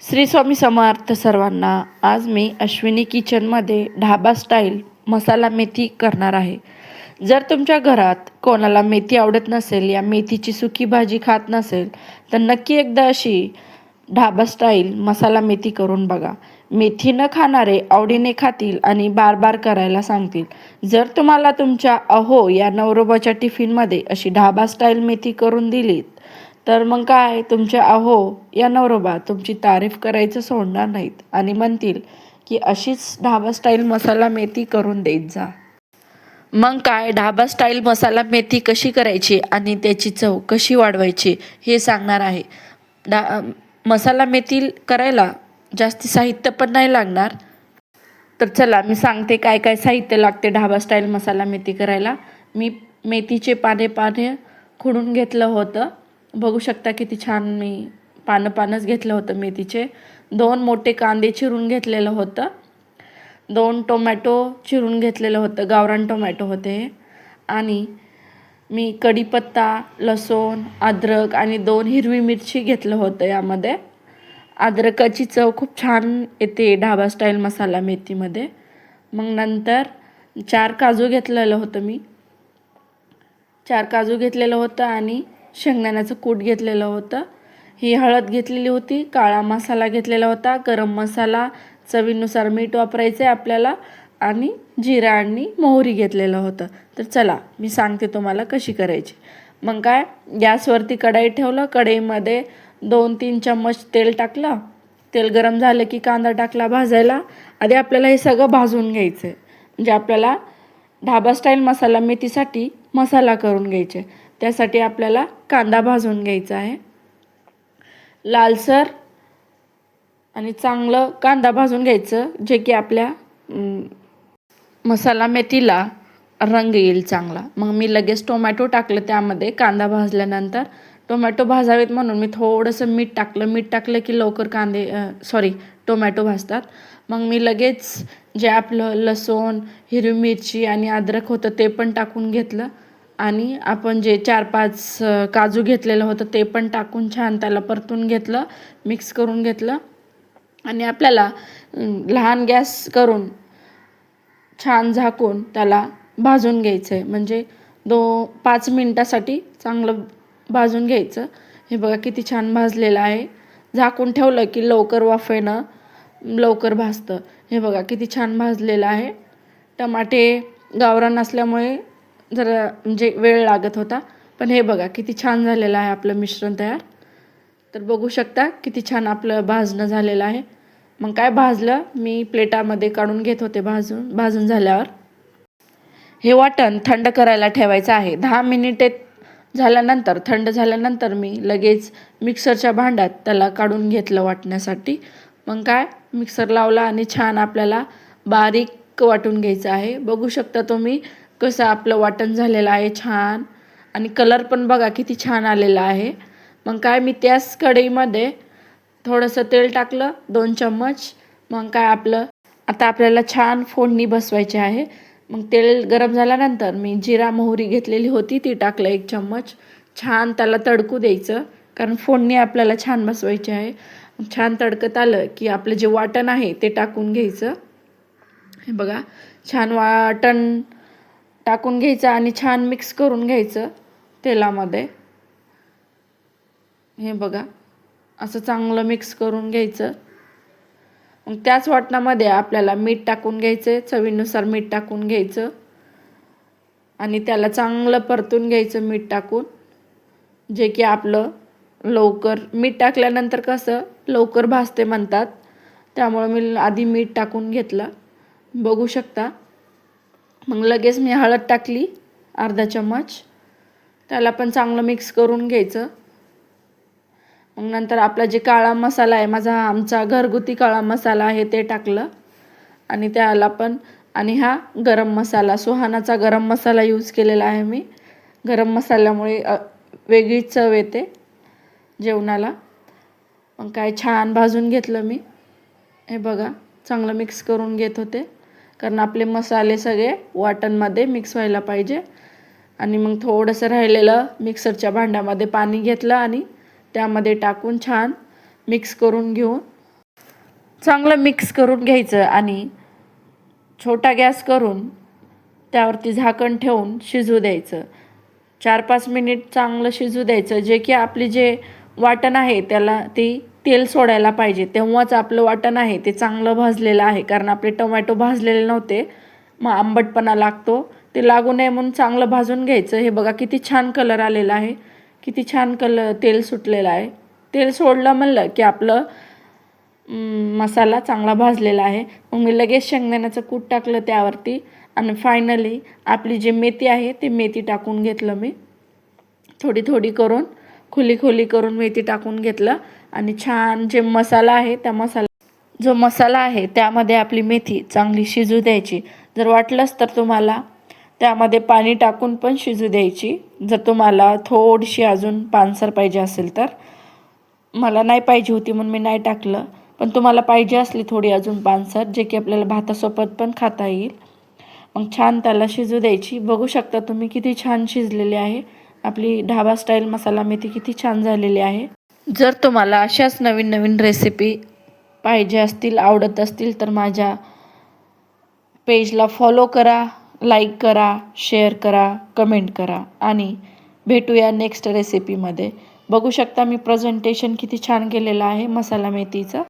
श्री स्वामी समर्थ सर्वांना. आज मी अश्विनी किचनमध्ये ढाबा स्टाईल मसाला मेथी करणार आहे. जर तुमच्या घरात कोणाला मेथी आवडत नसेल या मेथीची सुकी भाजी खात नसेल तर नक्की एकदा अशी ढाबा स्टाईल मसाला मेथी करून बघा. मेथी न खाणारे आवडीने खातील आणि बार बार करायला सांगतील. जर तुम्हाला तुमच्या अहो या नवरोबाच्या टिफिनमध्ये अशी ढाबा स्टाईल मेथी करून दिलीत तर मग काय, तुमच्या अहो या नवरोबा तुमची तारीफ करायचं सोडणार नाहीत आणि म्हणतील की अशीच ढाबा स्टाईल मसाला मेथी करून देत जा. मग काय, ढाबा स्टाईल मसाला मेथी कशी करायची आणि त्याची चव कशी वाढवायची हे सांगणार आहे. मसाला मेथी करायला जास्ती साहित्य पण नाही लागणार. तर चला मी सांगते काय काय साहित्य लागते ढाबा स्टाईल मसाला मेथी करायला. मी मेथीचे पाने खुडून घेतलं होतं. बघू शकता किती छान मी पानंच घेतलं होतं मेथीचे. 2 मोठे कांदे चिरून घेतलेलं होतं. 2 टोमॅटो चिरून घेतलेलं होतं, गावरान टोमॅटो होते. आणि मी कढीपत्ता, लसूण, अद्रक आणि 2 हिरवी मिरची घेतलं होतं. यामध्ये अद्रकाची चव खूप छान येते ढाबा स्टाईल मसाला मेथीमध्ये. मग नंतर 4 काजू घेतलेलं होतं मी. 4 काजू घेतलेलं होतं आणि शेंगदाण्याचं कूट घेतलेलं होतं. ही हळद घेतलेली होती, काळा मसाला घेतलेला होता, गरम मसाला, चवीनुसार मीठ वापरायचं आहे आपल्याला आणि जिरा आणि मोहरी घेतलेलं होतं. तर चला मी सांगते तुम्हाला कशी करायची. मग काय, गॅसवरती कढई ठेवलं. कढईमध्ये 2-3 चम्मच तेल टाकलं. तेल गरम झालं की कांदा टाकला भाजायला. आधी आपल्याला हे सगळं भाजून घ्यायचं आहे, म्हणजे आपल्याला ढाबा स्टाईल मसाला मेथीसाठी मसाला करून घ्यायचे. त्यासाठी आपल्याला कांदा भाजून घ्यायचा आहे लालसर आणि चांगलं कांदा भाजून घ्यायचं, जे की आपल्या मसाला मेथीला रंग येईल चांगला. मग मी लगेच टोमॅटो टाकलं त्यामध्ये. कांदा भाजल्यानंतर टोमॅटो भाजावेत म्हणून मी थोडंसं मीठ टाकलं. मीठ टाकलं की लवकर टोमॅटो भाजतात. मग मी लगेच जे आपलं लसूण, हिरवी मिरची आणि अद्रक होतं ते पण टाकून घेतलं आणि आपण जे 4-5 काजू घेतलेलं होतं ते पण टाकून छान त्याला परतून घेतलं, मिक्स करून घेतलं. आणि आपल्याला लहान गॅस करून छान झाकून त्याला भाजून घ्यायचं आहे, म्हणजे 5 मिनटासाठी चांगलं भाजून घ्यायचं. हे बघा किती छान भाजलेलं आहे. झाकून ठेवलं की लवकर वाफेनं लवकर भाजतं. हे बघा किती छान भाजलेलं आहे. टमाटे गावरान असल्यामुळे जरा म्हणजे वेळ लागत होता, पण हे बघा किती छान झालेलं आहे आपलं मिश्रण तयार. तर बघू शकता किती छान आपलं भाजणं झालेलं आहे. मग काय, भाजलं मी प्लेटामध्ये काढून घेत होते. भाजून झाल्यावर हे वाटण थंड करायला ठेवायचं आहे. 10 मिनिटे झाल्यानंतर, थंड झाल्यानंतर मी लगेच मिक्सरच्या भांड्यात त्याला काढून घेतलं वाटण्यासाठी. मग काय, मिक्सर लावला आणि छान आपल्याला बारीक वाटून घ्यायचं आहे. बघू शकता तुम्ही कसं आपलं वाटण झालेलं आहे छान, आणि कलर पण बघा किती छान आलेला आहे. मग काय, मी त्याच कढईमध्ये थोडंसं तेल टाकलं, 2 चम्मच. मग काय, आता आपल्याला छान फोडणी बसवायची आहे. मग तेल गरम झाल्यानंतर मी जिरा मोहरी घेतलेली होती ती टाकलं 1 चम्मच. छान त्याला तडकू द्यायचं, कारण फोडणी आपल्याला छान बसवायची आहे. छान तडकत आलं की आपलं जे वाटण आहे ते टाकून घ्यायचं. हे बघा छान वाटण टाकून घ्यायचं आणि छान मिक्स करून घ्यायचं तेलामध्ये. हे बघा असं चांगलं मिक्स करून घ्यायचं. मग त्याच वाटणामध्ये आपल्याला मीठ टाकून घ्यायचं, चवीनुसार मीठ टाकून घ्यायचं आणि त्याला चांगलं परतून घ्यायचं मीठ टाकून, जे की आपलं लवकर मीठ टाकल्यानंतर कसं लवकर भाजते म्हणतात, त्यामुळे मी आधी मीठ टाकून घेतलं. बघू शकता. मग लगेच मी हळद टाकली अर्धा चम्मच. त्याला पण चांगलं मिक्स करून घ्यायचं. मग नंतर आपला जे काळा मसाला आहे, आमचा घरगुती काळा मसाला आहे ते टाकलं आणि त्याला पण, आणि हा गरम मसाला, सुहानाचा गरम मसाला यूज केलेला आहे मी. गरम मसाल्यामुळे वेगळी चव येते जेवणाला. मग काय, छान भाजून घेतलं मी. हे बघा चांगलं मिक्स करून घेत होते, कारण आपले मसाले सगळे वाटणमध्ये मिक्स व्हायला पाहिजे. आणि मग थोडंसं राहिलेलं मिक्सरच्या भांड्यामध्ये पाणी घेतलं आणि त्यामध्ये टाकून छान मिक्स करून घेऊन चांगलं मिक्स करून घ्यायचं आणि छोटा गॅस करून त्यावरती झाकण ठेवून शिजू द्यायचं. 4-5 मिनिट चांगलं शिजू द्यायचं, जे की आपली जे वाटण आहे त्याला ते तेल सोडायला पाहिजे. तेव्हाच आपलं वाटण आहे ते चांगलं भाजलेलं आहे. कारण आपले टोमॅटो भाजलेले नव्हते, मग आंबटपणा लागतो. ते लागू नये म्हणून चांगलं भाजून घ्यायचं. हे बघा किती छान कलर आलेला आहे, किती छान तेल सुटलेलं आहे. तेल सोडलं म्हणलं की आपलं मसाला चांगला भाजलेला आहे. मग मी लगेच शेंगदाण्याचं कूट टाकलं त्यावरती आणि फायनली आपली जी मेथी आहे ती मेथी टाकून घेतलं मी. थोडी थोडी करून खुली करून मेथी टाकून घेतलं आणि छान जे मसाला आहे जो मसाला आहे त्यामध्ये आपली मेथी चांगली शिजू द्यायची. जर वाटलंच तर तुम्हाला त्यामध्ये पाणी टाकून पण शिजू द्यायची. जर तुम्हाला थोडीशी अजून पानसर पाहिजे असेल तर. मला नाही पाहिजे होती म्हणून मी नाही टाकलं, पण तुम्हाला पाहिजे असली थोडी अजून पानसर, जे की आपल्याला भातासोबत पण खाता येईल. मग छान त्याला शिजू द्यायची. बघू शकता तुम्ही किती छान शिजलेली आहे. आपली ढाबा स्टाईल मसाला मेथी किती छान झालेली आहे. जर तुम्हाला अशाच नवीन नवीन रेसिपी पाहिजे असतील, आवडत असतील तर माझ्या पेजला फॉलो करा, लाईक करा, शेअर करा, कमेंट करा आणि भेटूया नेक्स्ट रेसिपीमध्ये. बघू शकता मी प्रेझेंटेशन किती छान केलेलं आहे मसाला मेथीचं.